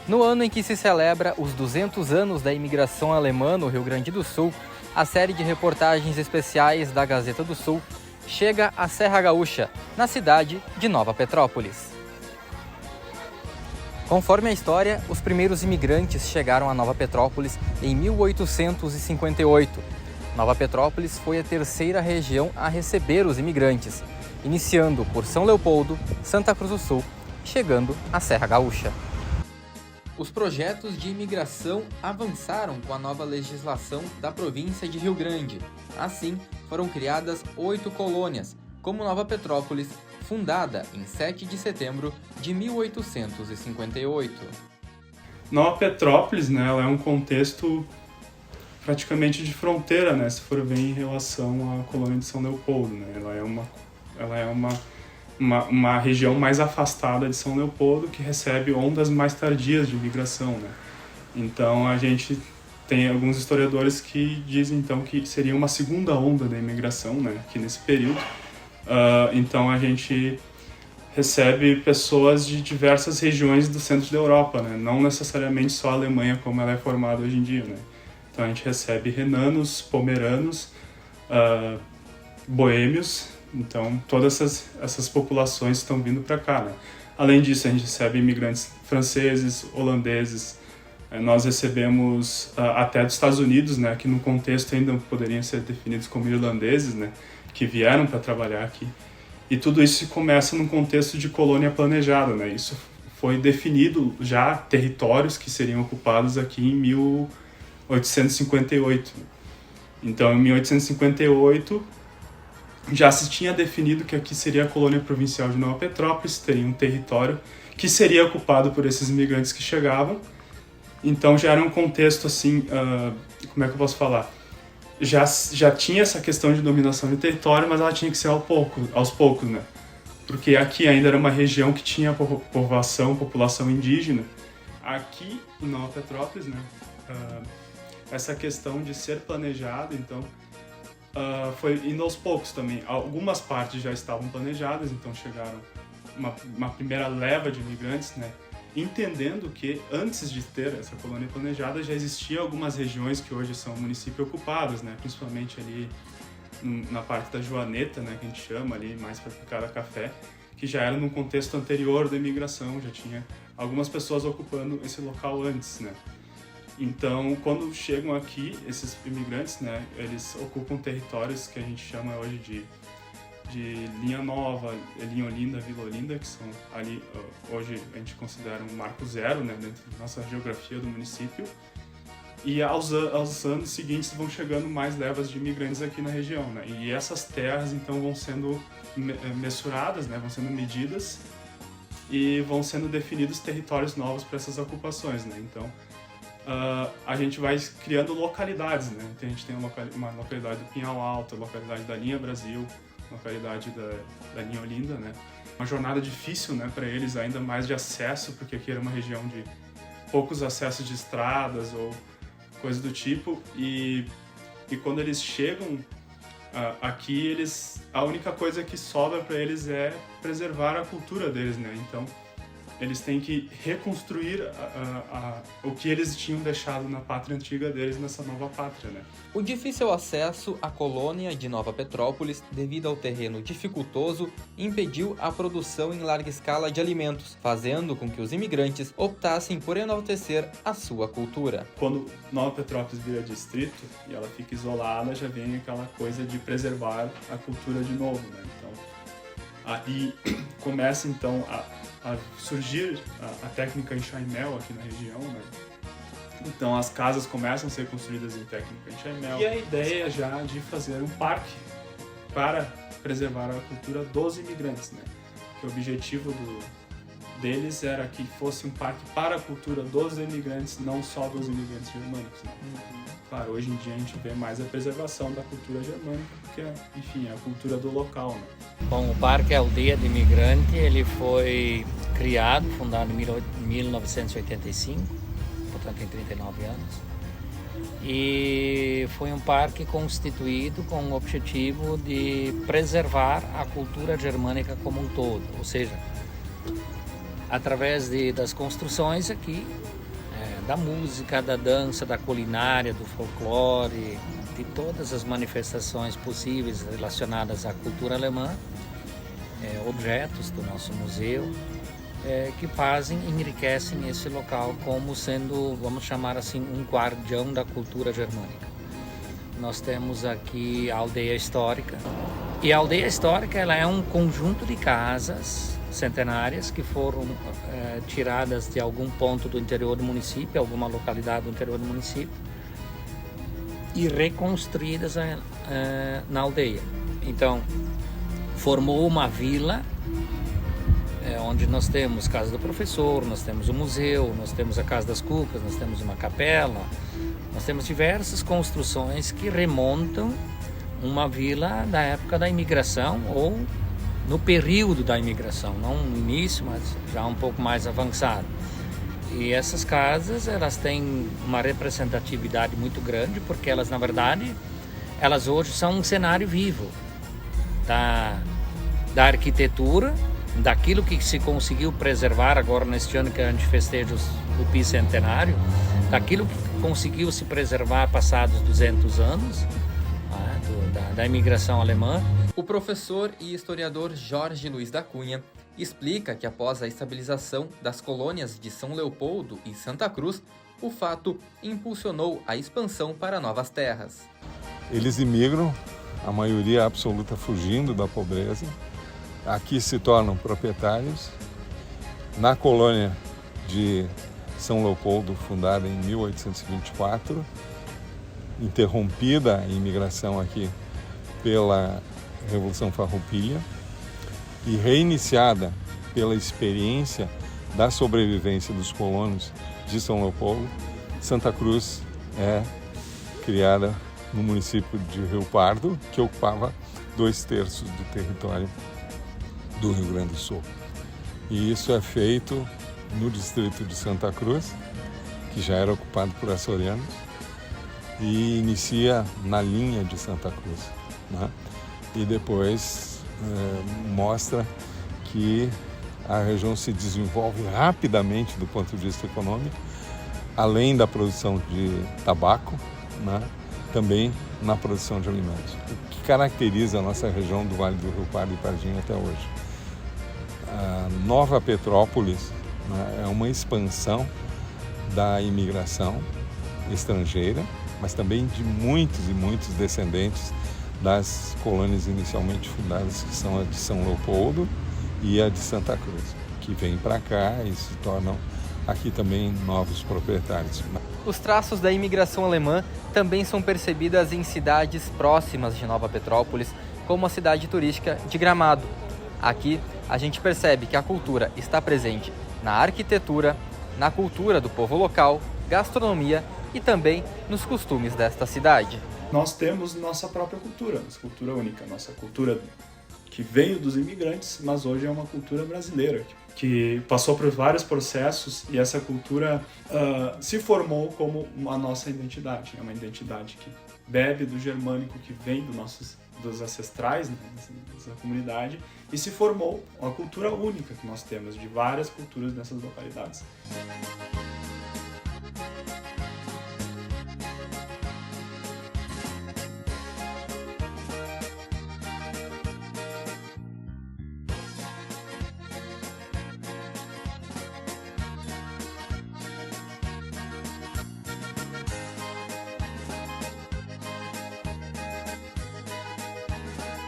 No ano em que se celebra os 200 anos da imigração alemã no Rio Grande do Sul, a série de reportagens especiais da Gazeta do Sul chega à Serra Gaúcha, na cidade de Nova Petrópolis. Conforme a história, os primeiros imigrantes chegaram a Nova Petrópolis em 1858. Nova Petrópolis foi a terceira região a receber os imigrantes, iniciando por São Leopoldo, Santa Cruz do Sul, chegando à Serra Gaúcha. Os projetos de imigração avançaram com a nova legislação da província de Rio Grande. Assim, foram criadas 8 colônias, como Nova Petrópolis, fundada em 7 de setembro de 1858. Nova Petrópolis, né, ela é um contexto praticamente de fronteira, né, se for ver em relação à colônia de São Leopoldo, né. Ela é uma região mais afastada de São Leopoldo, que recebe ondas mais tardias de imigração, né. Então a gente tem alguns historiadores que dizem então que seria uma segunda onda da imigração, né, aqui nesse período. Então a gente recebe pessoas de diversas regiões do centro da Europa, né, não necessariamente só a Alemanha como ela é formada hoje em dia, né. Então a gente recebe renanos, pomeranos, boêmios. Então, todas essas populações estão vindo para cá, né? Além disso, a gente recebe imigrantes franceses, holandeses. Nós recebemos até dos Estados Unidos, né? Que no contexto ainda poderiam ser definidos como irlandeses, né? Que vieram para trabalhar aqui. E tudo isso começa num contexto de colônia planejada, né? Isso foi definido já territórios que seriam ocupados aqui em 1858. Então, em 1858... já se tinha definido que aqui seria a colônia provincial de Nova Petrópolis, teria um território que seria ocupado por esses imigrantes que chegavam. Então já era um contexto assim, como é que eu posso falar? Já tinha essa questão de dominação de território, mas ela tinha que ser aos poucos, né? Porque aqui ainda era uma região que tinha população indígena. Aqui em Nova Petrópolis, né? Essa questão de ser planejado, então... foi indo aos poucos também. Algumas partes já estavam planejadas, então chegaram uma primeira leva de imigrantes, né? Entendendo que antes de ter essa colônia planejada já existiam algumas regiões que hoje são municípios ocupadas, né? Principalmente ali na parte da Joaneta, né? Que a gente chama ali mais para Picada Café, que já era num contexto anterior da imigração, já tinha algumas pessoas ocupando esse local antes, né? Então, quando chegam aqui, esses imigrantes, né, eles ocupam territórios que a gente chama hoje de Linha Nova, Linha Olinda, Vila Olinda, que são ali, hoje a gente considera um marco zero, né, dentro da nossa geografia do município. E aos anos seguintes vão chegando mais levas de imigrantes aqui na região, né, e essas terras, então, vão sendo mensuradas, né, vão sendo medidas e vão sendo definidos territórios novos para essas ocupações, né, então... a gente vai criando localidades, né? Então, a gente tem uma localidade do Pinhal Alto, a localidade da Linha Brasil, a localidade da Linha Olinda, né? Uma jornada difícil, né, para eles, ainda mais de acesso, porque aqui era uma região de poucos acessos de estradas ou coisa do tipo, e quando eles chegam aqui, a única coisa que sobra para eles é preservar a cultura deles, né? Então, eles têm que reconstruir o que eles tinham deixado na pátria antiga deles nessa nova pátria, né? O difícil acesso à colônia de Nova Petrópolis, devido ao terreno dificultoso, impediu a produção em larga escala de alimentos, fazendo com que os imigrantes optassem por enaltecer a sua cultura. Quando Nova Petrópolis vira distrito e ela fica isolada, já vem aquela coisa de preservar a cultura de novo, né? Então, aí começa então a surgir a técnica enxaimel aqui na região, né? Então as casas começam a ser construídas em técnica enxaimel. E a ideia já de fazer um parque para preservar a cultura dos imigrantes, né? Que o objetivo deles era que fosse um parque para a cultura dos imigrantes, não só dos imigrantes germânicos, né? Claro, hoje em dia a gente vê mais a preservação da cultura germânica, porque, enfim, é a cultura do local, né? Bom, o Parque Aldeia do Imigrante, ele foi fundado em 1985, portanto tem 39 anos, e foi um parque constituído com o objetivo de preservar a cultura germânica como um todo, ou seja, através das construções aqui, da música, da dança, da culinária, do folclore, de todas as manifestações possíveis relacionadas à cultura alemã, objetos do nosso museu, que fazem, enriquecem esse local como sendo, vamos chamar assim, um guardião da cultura germânica. Nós temos aqui a aldeia histórica, e a aldeia histórica ela é um conjunto de casas centenárias que foram tiradas de algum ponto do interior do município, alguma localidade do interior do município, e reconstruídas na aldeia. Então, formou uma vila onde nós temos casa do professor, nós temos o museu, nós temos a casa das cucas, nós temos uma capela, nós temos diversas construções que remontam uma vila da época da imigração ou no período da imigração, não no início, mas já um pouco mais avançado. E essas casas, elas têm uma representatividade muito grande, porque elas, na verdade, elas hoje são um cenário vivo da arquitetura, daquilo que se conseguiu preservar agora neste ano que a gente festeja o bicentenário, daquilo que conseguiu se preservar passados 200 anos, da imigração alemã. O professor e historiador Jorge Luiz da Cunha explica que após a estabilização das colônias de São Leopoldo e Santa Cruz, o fato impulsionou a expansão para novas terras. Eles imigram, a maioria absoluta fugindo da pobreza, aqui se tornam proprietários. Na colônia de São Leopoldo, fundada em 1824, interrompida a imigração aqui pela Revolução Farroupilha e reiniciada pela experiência da sobrevivência dos colonos de São Leopoldo, Santa Cruz é criada no município de Rio Pardo, que ocupava 2/3 do território do Rio Grande do Sul. E isso é feito no distrito de Santa Cruz, que já era ocupado por açorianos, e inicia na linha de Santa Cruz, né? E depois mostra que a região se desenvolve rapidamente do ponto de vista econômico, além da produção de tabaco, né? Também na produção de alimentos, o que caracteriza a nossa região do Vale do Rio Pardo e Pardinho até hoje. A Nova Petrópolis, né, é uma expansão da imigração estrangeira, mas também de muitos e muitos descendentes das colônias inicialmente fundadas, que são a de São Leopoldo e a de Santa Cruz, que vêm para cá e se tornam aqui também novos proprietários. Os traços da imigração alemã também são percebidas em cidades próximas de Nova Petrópolis, como a cidade turística de Gramado. Aqui, a gente percebe que a cultura está presente na arquitetura, na cultura do povo local, gastronomia e também nos costumes desta cidade. Nós temos nossa própria cultura, nossa cultura única, nossa cultura que veio dos imigrantes, mas hoje é uma cultura brasileira, que passou por vários processos e essa cultura se formou como a nossa identidade. É uma identidade que bebe do germânico, que vem dos ancestrais, né, dessa comunidade, e se formou uma cultura única que nós temos, de várias culturas nessas localidades.